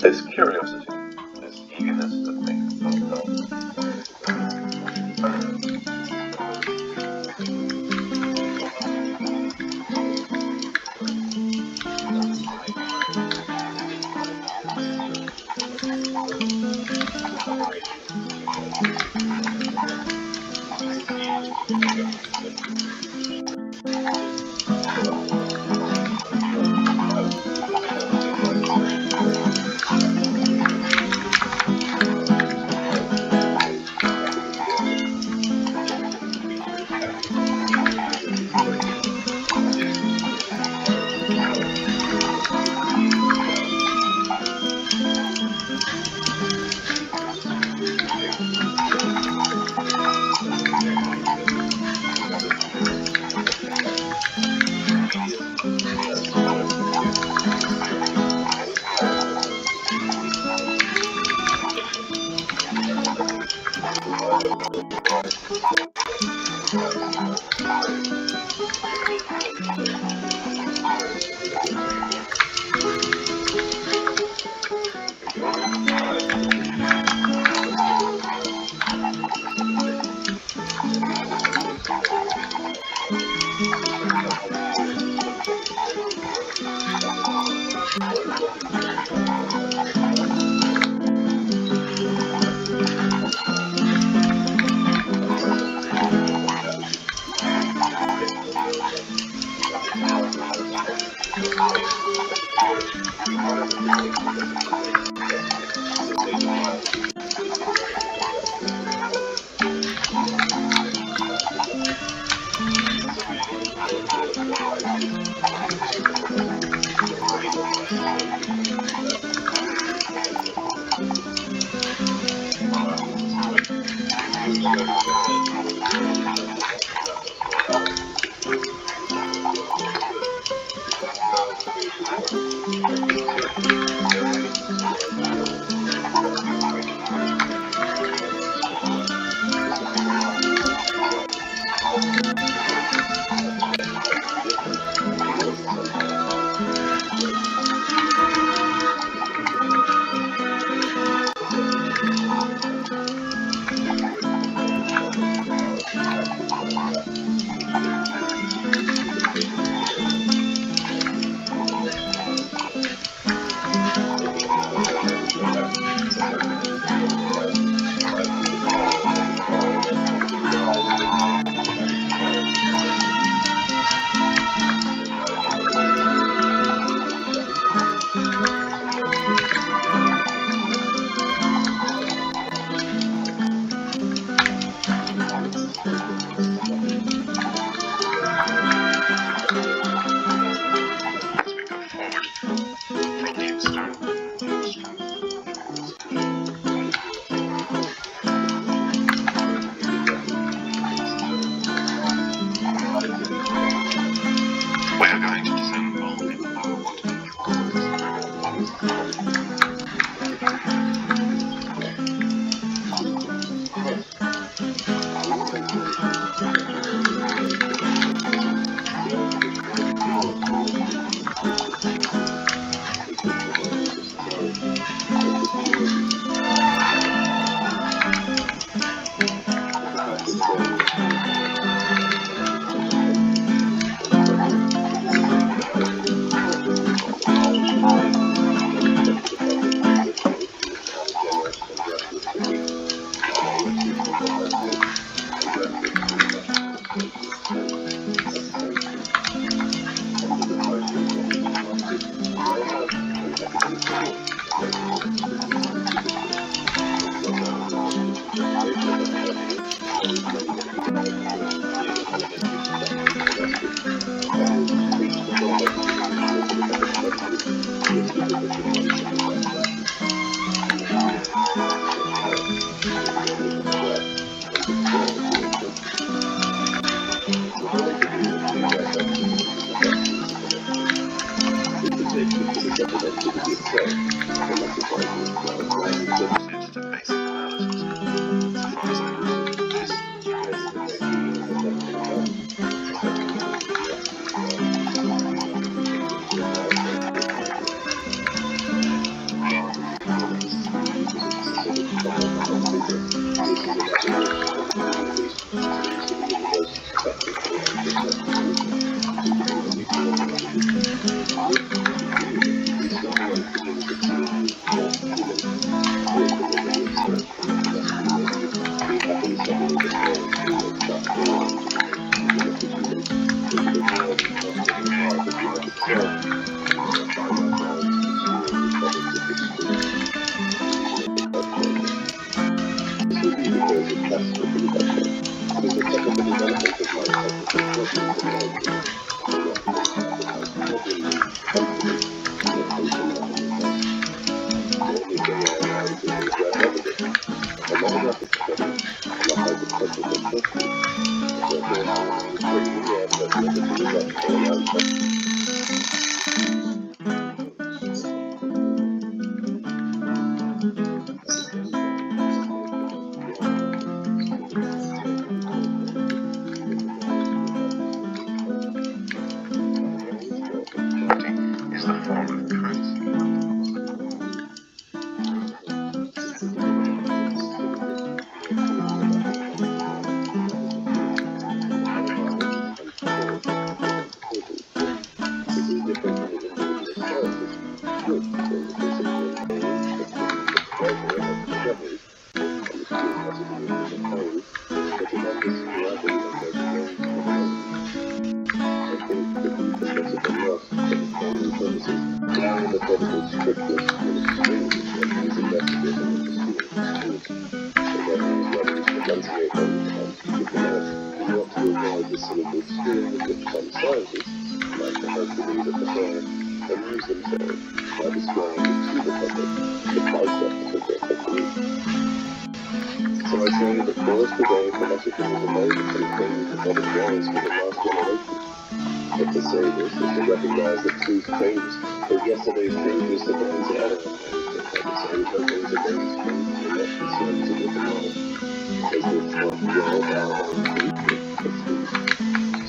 It's curiosity, this eagerness that makes them known.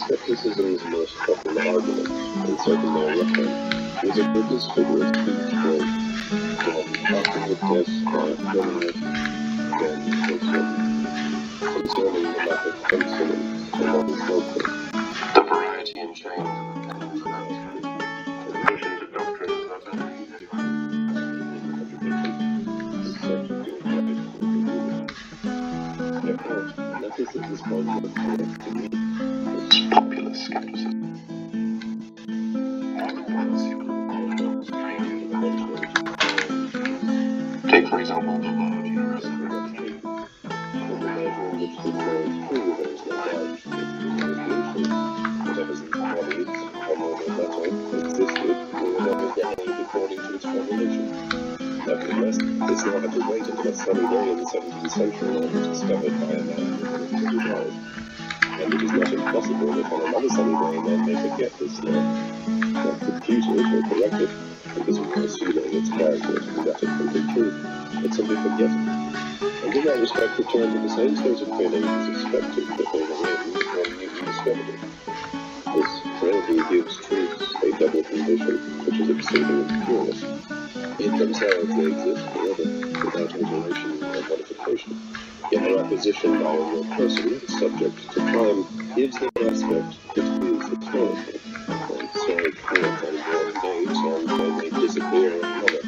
Skepticism's most popular argument, and certainly a reckon, is a Buddhist figure of speech called after the death by permanent concerning the lack of consonance among culture. The variety and change of addition to doctrine is not an easy one. Popular skepticism. More than once you will find strange eventually. Take for example the law of universality. Whatever's in the body, hormone or matter, existed or whatever behaved according to its formulation. Nevertheless, it's not had to wait until a sunny day in the 17th century when it was discovered by a man with a life. And it is not impossible that on another sunny day men may forget this law. Not confuse it or correct it, because we are assuming its character to be that of complete truth, but simply forget it. And in that respect return to the same state of feeling as expected that they were in when Newton discovered it. This frailty gives truths a double condition, which is exceedingly curious. In themselves they exist forever, without alteration or modification. Yet their acquisition by a real person, subject to time, gives them an aspect that is eternal. And so forth on growing days, and when they disappear in another.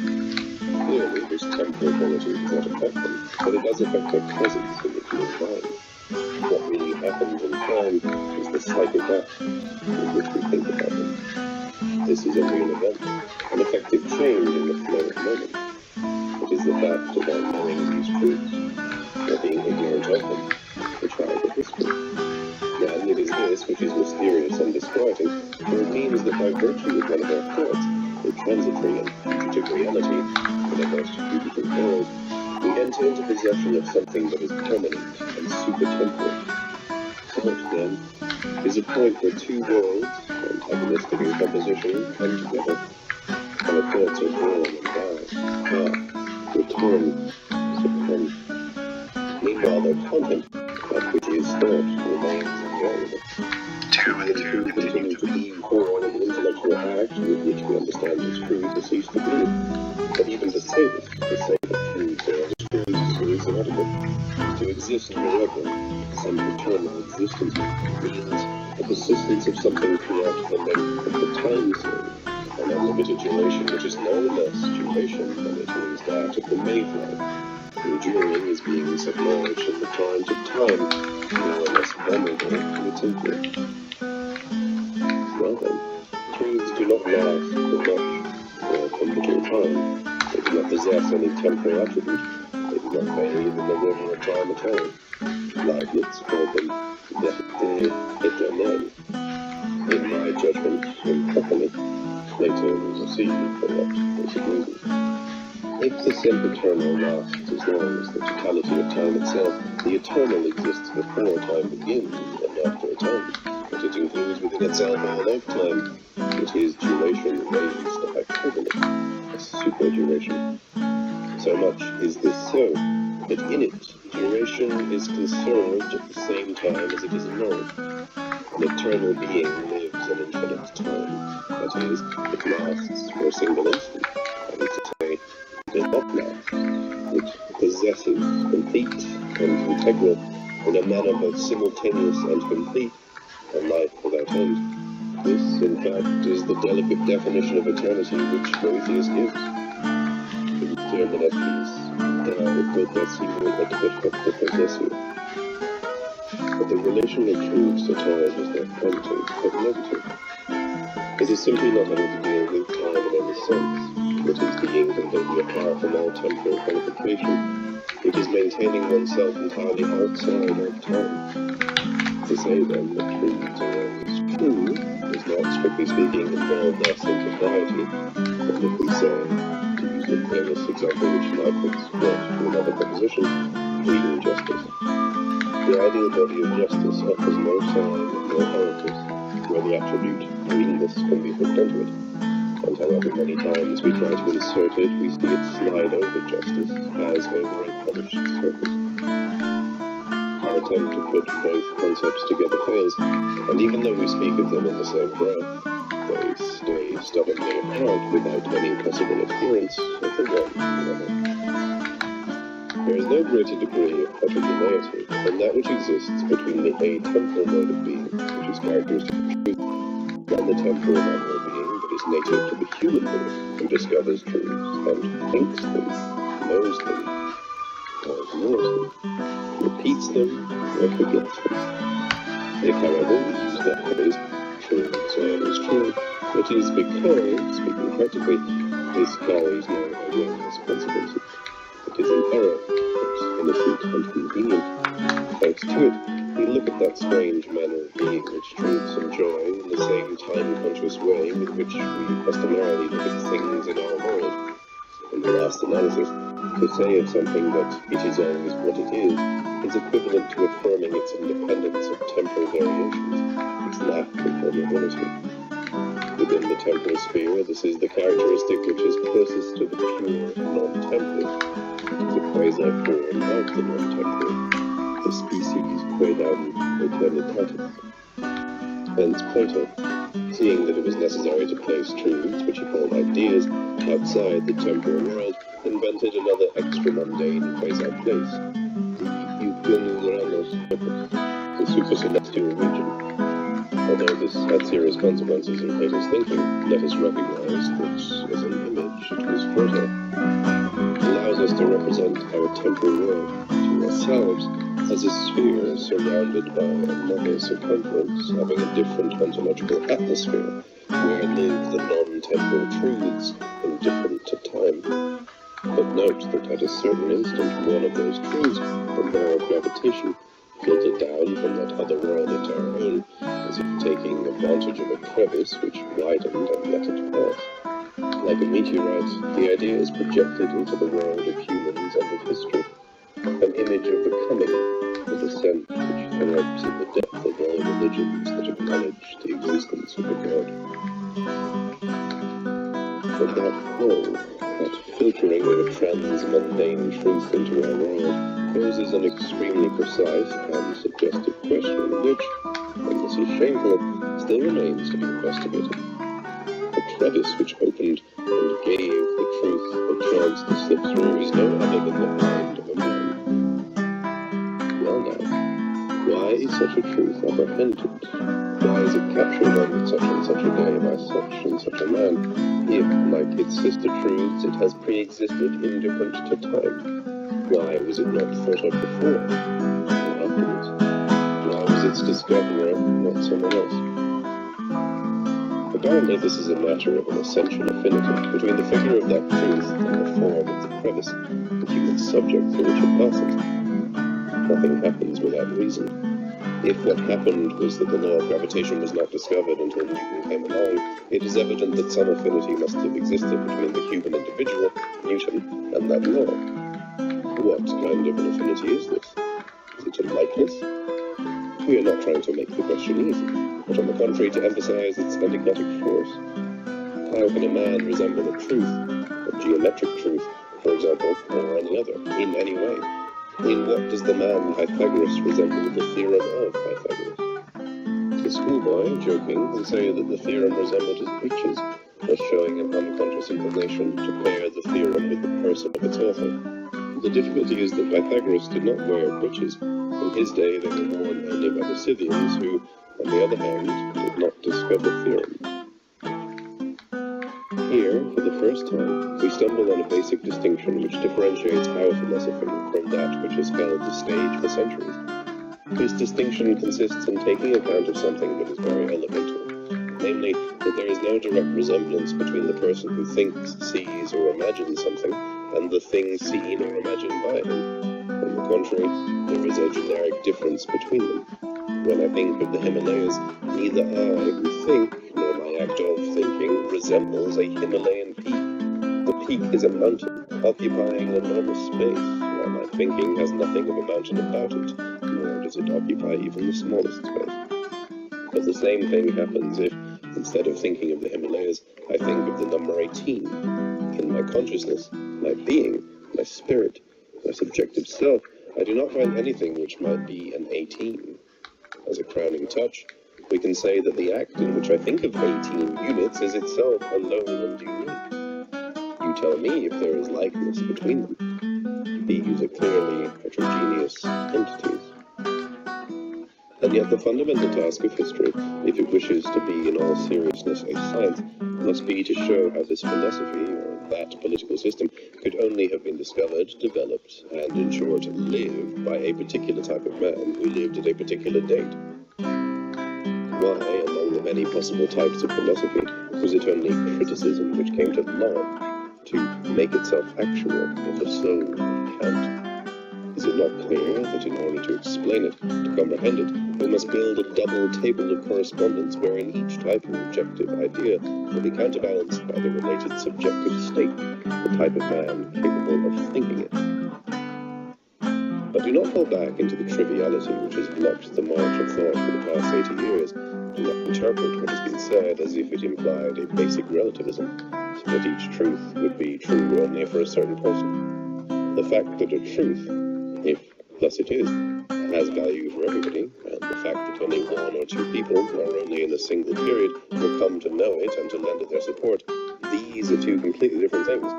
Clearly, this temporal quality does not affect them, but it does affect their presence in the human mind. What really happens in time is the psychic act with which we think about them. This is a real event, an effective change in the flow of moment. It is the fact of our knowing these truths, or being ignorant of them, which are the history. Then it is this which is mysterious and disquieting, for it means that by virtue of one of our thoughts, the transitory and fugitive reality, in a most fugitive world, we enter into possession of something that is permanent and supertemporal. Thought, then, is a point where two worlds, antagonistic in composition, come together. Our thoughts are born and die, return, supreme. Meanwhile, their content, that which is thought, remains invariable. Two and two continue to be. Core of the intellectual act with which we understand this truth has ceased to be. But even to say this, to say that truths or other truths is inadequate. To exist forever, some eternal existence, means the persistence of something throughout the length of the time zone, an unlimited duration which is no less duration than it is that of the Mayflower. Enduring is being submerged in the torrent of time, more or less vulnerable to its influence. Well then, truths do not last for much or for little time. They do not possess any temporal attribute. They do not bathe in the river of time at all. Leibniz called them Verite judgment improperly, later was received for what basic reasons. If the sempiternal lasts as long as the totality of time itself, the eternal exists before time begins and after a time, but it includes within itself all lifetime. It is duration raised to hyperbole, a superduration. So much is this so, that in it duration is conserved at the same time as it is annulled. An eternal being lives an infinite time, that is, it lasts for a single instant, that is to say, it does not last. It possesses, complete and integral, in a manner both simultaneous and complete, a life without end. This, in fact, is the delicate definition of eternity which Boethius gives. Terminet vis, potessimul et perfecta possessio. But the relation of truths to time is not positive, but negative. It is simply not able to deal with time in any sense. It is being completely apart from all temporal qualification. It is maintaining oneself entirely outside of time. To say then that truths are always true is not, strictly speaking, involve us in propriety. And if we say, to use the famous example which Leibniz brought to another proposition, real justice. The ideal body of justice offers no sign, no orifice, where the attribute realness can be hooked onto it. And however many times we try to insert it, we see it slide over justice as over a polished surface. Our attempt to put both concepts together fails, and even though we speak of them in the same breath, they stay stubbornly apart without any possible appearance of the one to the other. There is no greater degree of heterogeneity than that which exists between the atemporal mode of being, which is characteristic of truth, and the temporal manner of being that is native to the human being, who discovers truths and thinks them, knows them, or ignores them, repeats them, or forgets them. If, however, we use that phrase, truths are always true, it is because, speaking practically, this carries no erroneous consequences. It is an error, but innocent and convenient. Thanks to it, we look at that strange manner of being which truths enjoy in the same time-conscious way with which we customarily look at things in our world. In the last analysis, to say of something that it is always what it is equivalent to affirming its independence of temporal variations, its lack of vulnerability. Within the temporal sphere, this is the characteristic which is closest to the pure non-temporal. It is a quasi-form of the non-temporal, the species quaedam eternitatis. Hence Plato, seeing that it was necessary to place truths, which he called ideas, outside the temporal world, invented another extra-mundane quasi-place, the euphonuranos opus, the supracelestial region. Although this had serious consequences in Plato's thinking, let us recognize that as an image it was fertile. It allows us to represent our temporal world to ourselves as a sphere surrounded by another circumference having a different ontological atmosphere, where live the non-temporal truths indifferent to time. But note that at a certain instant one of those truths, the law of gravitation, filtered down from that other world into our own, as if taking advantage of a crevice which widened and let it pass. Like a meteorite, the idea is projected into the world of humans and of history, an image of the coming, the descent which throbs in the depth of all religions that acknowledge the existence of a God. But that pull, that filtering of a trans-mundane truth into our world, poses an extremely precise and suggestive question which, and this is shameful, still remains to be investigated. The crevice which opened and gave the truth a chance to slip through is no other than the mind of a man. Well now, why is such a truth apprehended? Why is it captured on such and such a day by such and such a man, if, like its sister truths, it has pre-existed indifferent to time? Why was it not thought of before, or afterwards? Why was its discoverer not someone else? Apparently this is a matter of an essential affinity between the figure of that truth and the form of the crevice, the human subject through which it passes. Nothing happens without reason. If what happened was that the law of gravitation was not discovered until Newton came along, it is evident that some affinity must have existed between the human individual, Newton, and that law. What kind of an affinity is this? Is it a likeness? We are not trying to make the question easy, but on the contrary to emphasize its enigmatic force. How can a man resemble a truth, a geometric truth, for example, or any other, in any way? In what does the man Pythagoras resemble the theorem of Pythagoras? The schoolboy, joking, will say that the theorem resembled his breeches, thus showing an unconscious inclination to pair the theorem with the person of its author. The difficulty is that Pythagoras did not wear breeches. In his day they were worn only by the Scythians, who, on the other hand, did not discover theorems. Here, for the first time, we stumble on a basic distinction which differentiates our philosophy from that which has held the stage for centuries. This distinction consists in taking account of something that is very elemental, namely, that there is no direct resemblance between the person who thinks, sees, or imagines something, and the thing seen or imagined by him. On the contrary, there is a generic difference between them. When I think of the Himalayas, neither I who think, nor my act of thinking, resembles a Himalayan peak. The peak is a mountain, occupying an enormous space, while my thinking has nothing of a mountain about it, nor does it occupy even the smallest space. But the same thing happens if, instead of thinking of the Himalayas, I think of the number 18. In my consciousness, my being, my spirit, my subjective self, I do not find anything which might be an 18. As a crowning touch, we can say that the act in which I think of 18 units is itself alone and unique. You tell me if there is likeness between them. These are clearly heterogeneous entities. And yet the fundamental task of history, if it wishes to be in all seriousness a science, must be to show how this philosophy, or that political system, could only have been discovered, developed, and, in short, lived by a particular type of man who lived at a particular date. Why, among the many possible types of philosophy, was it only criticism which came to log, to make itself actual in the soul of Kant? Is it not clear that in order to explain it, to comprehend it, we must build a double table of correspondence wherein each type of objective idea will be counterbalanced by the related subjective state, the type of man capable of thinking it? But do not fall back into the triviality which has blocked the march of thought for the past 80 years. Do not interpret what has been said as if it implied a basic relativism, so that each truth would be true only for a certain person. The fact that a truth, if thus it is, has value for everybody, and the fact that only one or two people, or only in a single period, will come to know it and to lend it their support, these are two completely different things.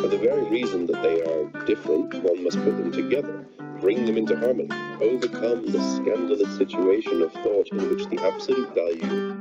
For the very reason that they are different, one must put them together, bring them into harmony, overcome the scandalous situation of thought in which the absolute value